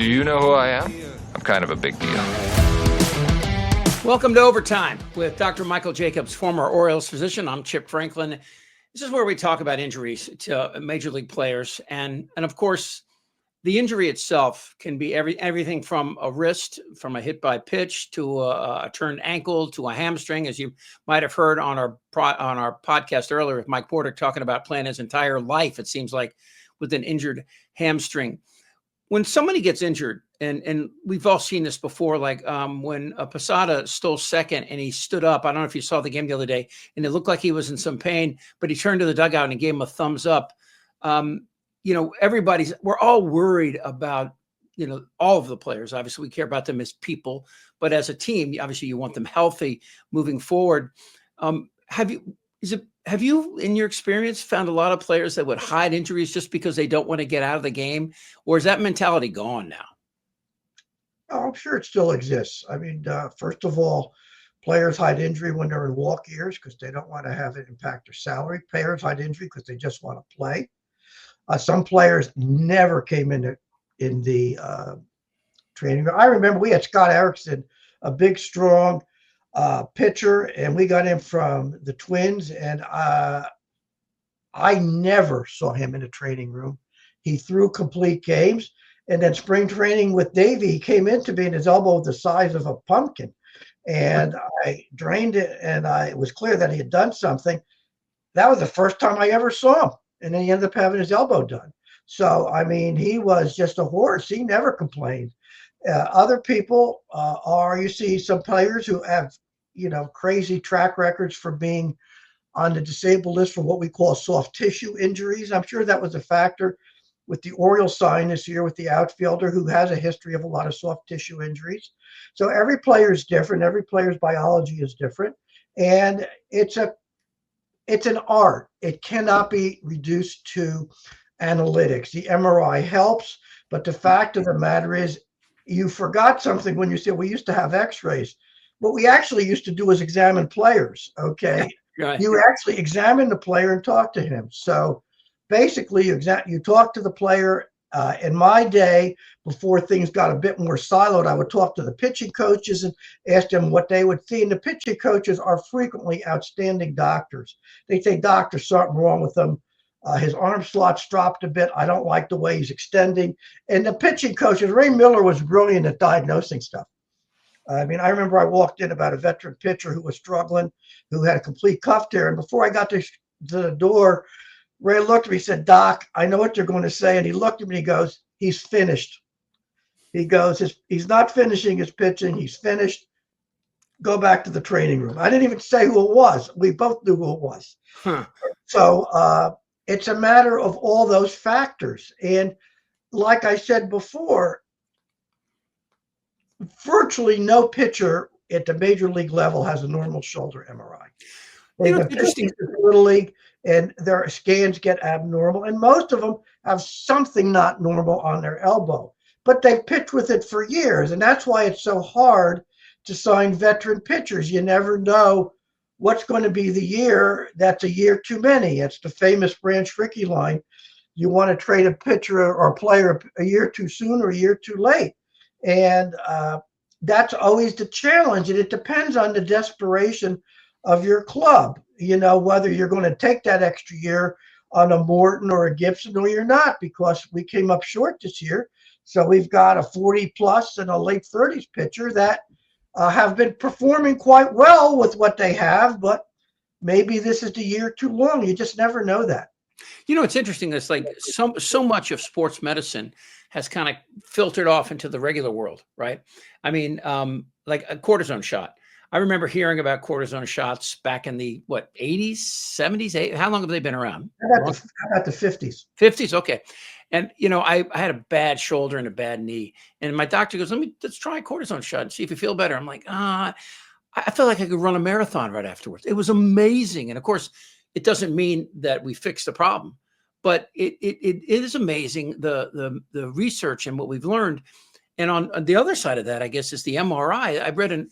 Do you know who I am? I'm kind of a big deal. Welcome to Overtime with Dr. Michael Jacobs, former Orioles physician. I'm Chip Franklin. This is where we talk about injuries to major league players. And of course, the injury itself can be everything from a wrist, from a hit by pitch, to a turned ankle, to a hamstring, as you might have heard on our podcast earlier with Mike Porter talking about playing his entire life, it seems like, with an injured hamstring. When somebody gets injured, and we've all seen this before, like when Posada stole second and he stood up. I don't know if you saw the game the other day, and it looked like he was in some pain, but he turned to the dugout and he gave him a thumbs up. We're all worried about, all of the players. Obviously, we care about them as people, but as a team, obviously, you want them healthy moving forward. Have you, in your experience, found a lot of players that would hide injuries just because they don't want to get out of the game, or is that mentality gone now? Oh, I'm sure it still exists. I mean, first of all, players hide injury when they're in walk years because they don't want to have it impact their salary. Players hide injury because they just want to play. Some players never came in the training room. I remember we had Scott Erickson, a big, strong pitcher, and we got him from the Twins, and I never saw him in a training room. He threw complete games. And then spring training with Davey, he came into me and his elbow was the size of a pumpkin. And I drained it, and it was clear that he had done something. That was the first time I ever saw him. And then he ended up having his elbow done. So, I mean, he was just a horse. He never complained. Other people you see some players who have, crazy track records for being on the disabled list for what we call soft tissue injuries. I'm sure that was a factor with the Orioles sign this year with the outfielder who has a history of a lot of soft tissue injuries. So every player is different. Every player's biology is different. And it's an art. It cannot be reduced to analytics. The MRI helps, but the fact of the matter is you forgot something when you said we used to have x-rays. What we actually used to do was examine players, okay? Right. You actually examine the player and talk to him. So basically, you talk to the player. In my day, before things got a bit more siloed, I would talk to the pitching coaches and ask them what they would see. And the pitching coaches are frequently outstanding doctors. They say, "Doc, there's something wrong with him. His arm slot's dropped a bit. I don't like the way he's extending." And the pitching coaches, Ray Miller was brilliant at diagnosing stuff. I mean, I remember I walked in about a veteran pitcher who was struggling, who had a complete cuff tear. And before I got to the door, Ray looked at me and said, "Doc, I know what you're going to say." And he looked at me and he goes, "He's finished." He goes, he's not finishing his pitching. He's finished. Go back to the training room. I didn't even say who it was. We both knew who it was. Huh. So it's a matter of all those factors. And like I said before, virtually no pitcher at the major league level has a normal shoulder MRI. It's interesting. Little league, and their scans get abnormal, and most of them have something not normal on their elbow, but they've pitched with it for years, and that's why it's so hard to sign veteran pitchers. You never know what's going to be the year that's a year too many. It's the famous Branch Rickey line. You want to trade a pitcher or a player a year too soon or a year too late, and that's always the challenge, and it depends on the desperation of your club, whether you're going to take that extra year on a Morton or a Gibson or you're not, because we came up short this year. So we've got a 40 plus and a late 30s pitcher that have been performing quite well with what they have, but maybe this is the year too long. You just never know that. It's interesting. It's like so much of sports medicine has kind of filtered off into the regular world, right? I mean, like a cortisone shot. I remember hearing about cortisone shots back in the 80s, 70s. How long have they been around? How about the 50s? 50s, okay. And I had a bad shoulder and a bad knee, and my doctor goes, "Let's try a cortisone shot and see if you feel better." I'm like, I felt like I could run a marathon right afterwards. It was amazing, and of course, it doesn't mean that we fixed the problem, but it is amazing the research and what we've learned. And on the other side of that, I guess, is the MRI. I read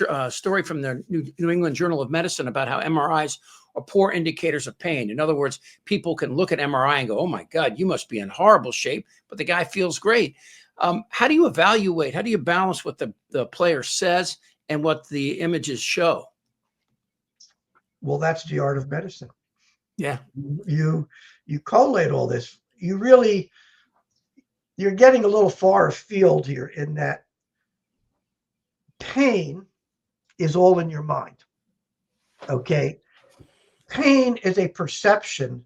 a story from the New England Journal of Medicine about how MRIs are poor indicators of pain. In other words, people can look at MRI and go, "Oh my God, you must be in horrible shape," but the guy feels great. How do you evaluate? How do you balance what the player says and what the images show? Well, that's the art of medicine. Yeah. You collate all this. You're getting a little far afield here in that pain is all in your mind. Okay. Pain is a perception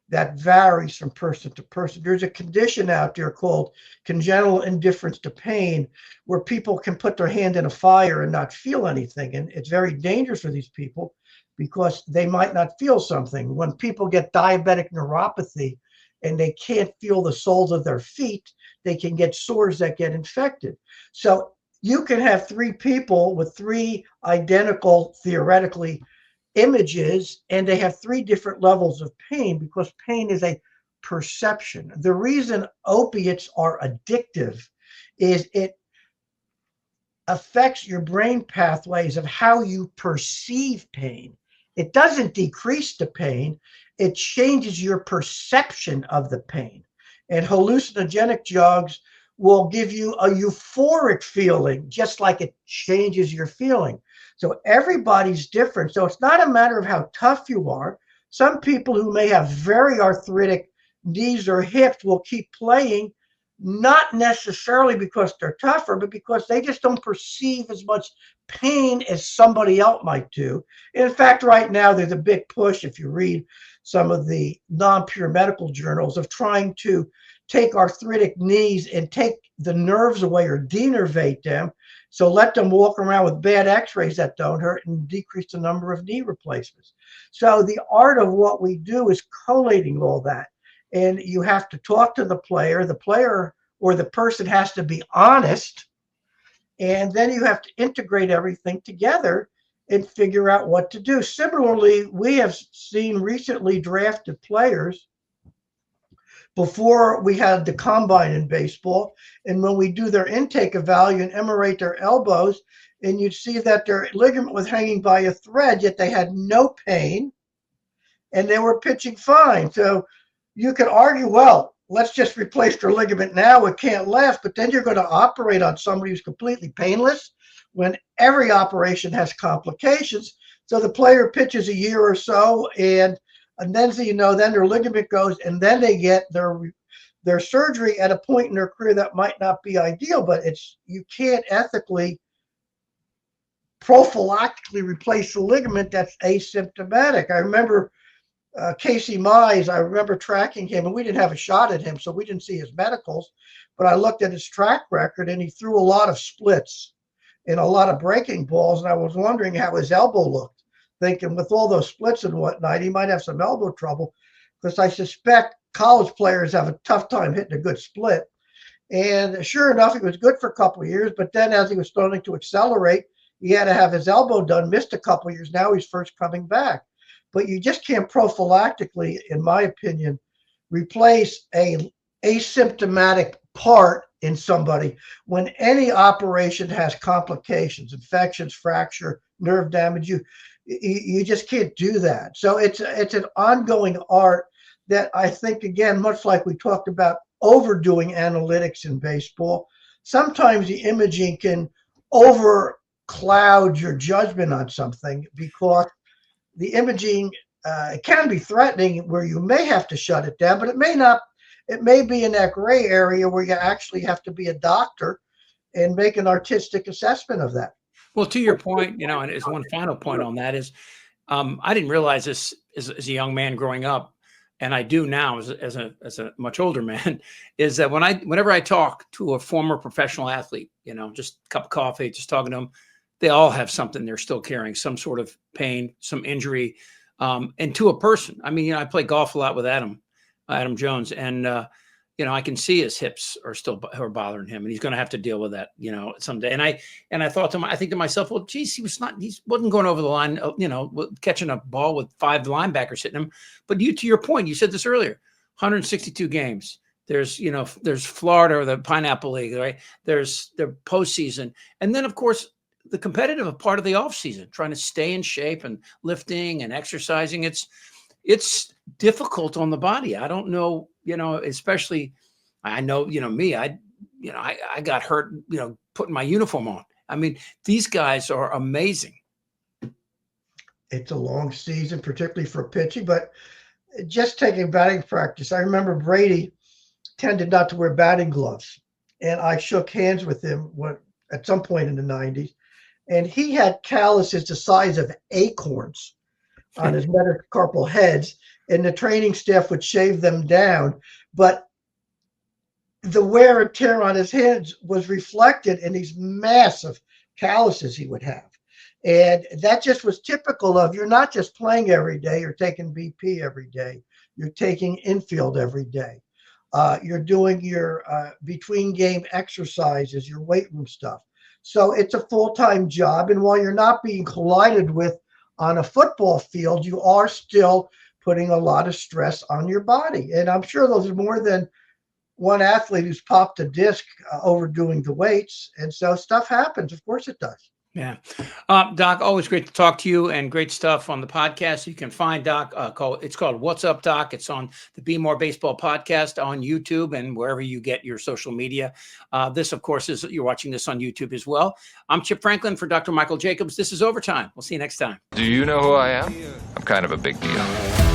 that varies from person to person. There's a condition out there called congenital indifference to pain, where people can put their hand in a fire and not feel anything. And it's very dangerous for these people because they might not feel something. When people get diabetic neuropathy and they can't feel the soles of their feet, they can get sores that get infected. So you can have three people with three identical, theoretically, images, and they have three different levels of pain because pain is a perception. The reason opiates are addictive is it affects your brain pathways of how you perceive pain. It doesn't decrease the pain, it changes your perception of the pain. And hallucinogenic drugs will give you a euphoric feeling, just like it changes your feeling. So everybody's different. So it's not a matter of how tough you are. Some people who may have very arthritic knees or hips will keep playing, not necessarily because they're tougher, but because they just don't perceive as much pain as somebody else might do. In fact, right now, there's a big push, if you read some of the non-pure medical journals, of trying to take arthritic knees and take the nerves away or denervate them. So let them walk around with bad x-rays that don't hurt and decrease the number of knee replacements. So the art of what we do is collating all that. And you have to talk to the player or the person has to be honest. And then you have to integrate everything together and figure out what to do. Similarly, we have seen recently drafted players before we had the combine in baseball. And when we do their intake evaluation and MRI their elbows, and you'd see that their ligament was hanging by a thread, yet they had no pain and they were pitching fine. So you could argue, well, let's just replace their ligament now. It can't last. But then you're going to operate on somebody who's completely painless when every operation has complications. So the player pitches a year or so, and then so then their ligament goes, and then they get their surgery at a point in their career that might not be ideal. But you can't ethically prophylactically replace the ligament that's asymptomatic. I remember Casey Mize, I remember tracking him, and we didn't have a shot at him, so we didn't see his medicals, but I looked at his track record, and he threw a lot of splits and a lot of breaking balls, and I was wondering how his elbow looked, thinking with all those splits and whatnot, he might have some elbow trouble, because I suspect college players have a tough time hitting a good split. And sure enough, he was good for a couple of years, but then as he was starting to accelerate, he had to have his elbow done, missed a couple of years. Now he's first coming back. But you just can't prophylactically, in my opinion, replace a asymptomatic part in somebody when any operation has complications, infections, fracture, nerve damage. You just can't do that. So it's an ongoing art that I think, again, much like we talked about overdoing analytics in baseball, sometimes the imaging can overcloud your judgment on something because the imaging it can be threatening where you may have to shut it down, but it may not. It may be in that gray area where you actually have to be a doctor and make an artistic assessment of that. Well, to your point, and as one final point on that is, I didn't realize this as a young man growing up, and I do now as a much older man, is that whenever I talk to a former professional athlete, just a cup of coffee, just talking to them, they all have something they're still carrying, some sort of pain, some injury, and to a person. I mean, I play golf a lot with Adam Jones, and I can see his hips are bothering him, and he's going to have to deal with that, someday. And I thought I think to myself, well, geez, he wasn't going over the line, catching a ball with 5 linebackers hitting him. But to your point, you said this earlier, 162 games. There's Florida or the Pineapple League, right? There's the postseason, and then of course the competitive part of the off season, trying to stay in shape and lifting and exercising. It's difficult on the body. I don't know, especially I know, me, I got hurt, putting my uniform on. I mean, these guys are amazing. It's a long season, particularly for pitching, but just taking batting practice. I remember Brady tended not to wear batting gloves, and I shook hands with him at some point in the 90s, and he had calluses the size of acorns on his metacarpal heads, and the training staff would shave them down. But the wear and tear on his hands was reflected in these massive calluses he would have. And that just was typical of, you're not just playing every day, you're taking BP every day, you're taking infield every day. You're doing your between game exercises, your weight room stuff. So it's a full-time job. And while you're not being collided with on a football field, you are still putting a lot of stress on your body. And I'm sure those are more than one athlete who's popped a disc overdoing the weights. And so stuff happens. Of course it does. Yeah. Doc, always great to talk to you, and great stuff on the podcast. You can find Doc, it's called What's Up, Doc. It's on the Bmore Baseball Podcast on YouTube and wherever you get your social media. This, of course, you're watching this on YouTube as well. I'm Chip Franklin for Dr. Michael Jacobs. This is Overtime. We'll see you next time. Do you know who I am? I'm kind of a big deal.